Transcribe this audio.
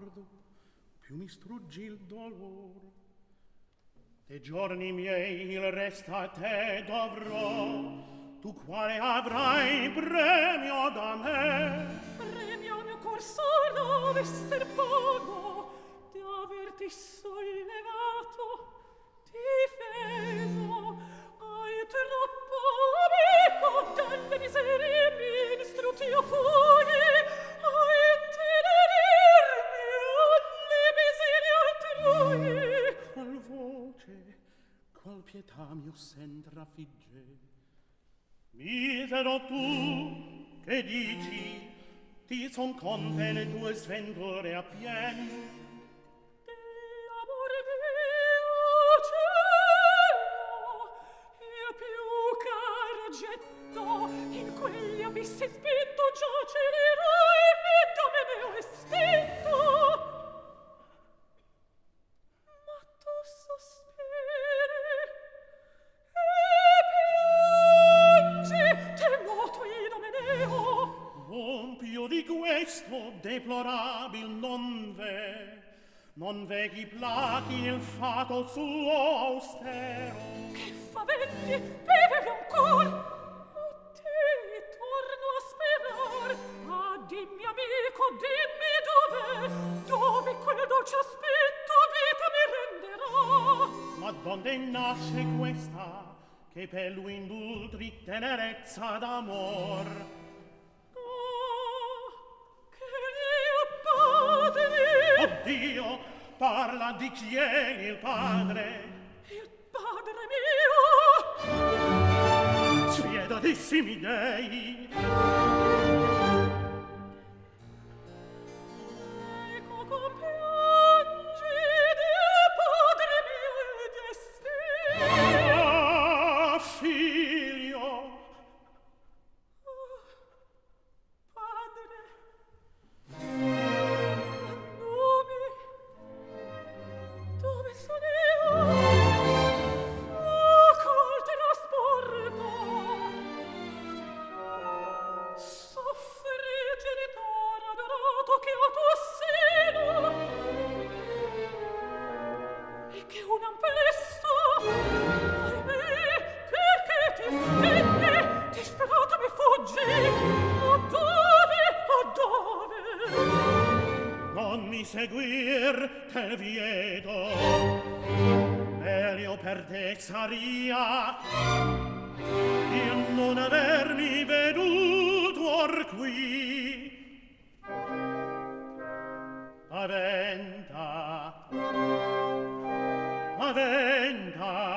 ricordo, più mi struggi il dolor. De giorni miei il resta a te dovrò, tu quale avrai premio da me. Premio mio cor solo d'esser poco, di averti sollevato, difeso. Hai troppo amico delle miserie ministro t'io fui, hai tenerirmi alle miserie altrui. Qual voce, qual pietà mio sen trafigge? Misero tu, che dici, ti son conte le tue sventure a pien. Dell'amore mio cielo, il più caro oggetto, in quegli abissi spinto giacerai, e da me meo estinto. Ma tu sospiri e piangi, temoto Idomeneo. Non più di questo deplorabil non ve chi plachi il fato suo austero. Che favelli, vivevi ancor? O ti torno a sperar? Ah, dimmi amico, dimmi dove quel dolce aspetto vita mi renderà? Ma donde nasce questa che per lui indultri tenerezza d'amor? Ah, che mio padre! Oddio, parla di chi è il padre. Il padre mio! Spiedatissimi dei! Ecco compiangi del padre mio il destino! Ah, figlio! Padre, nome, dove sono io? Col trasporto, soffri genitore adorato che a tuo seno, e che un amplesso, ahimè, perché ti stenne, disperato mi fuggi. O dove? Non mi seguir, te vieto. Meglio per te saria il non avermi veduto or qui. Aventa, aventa,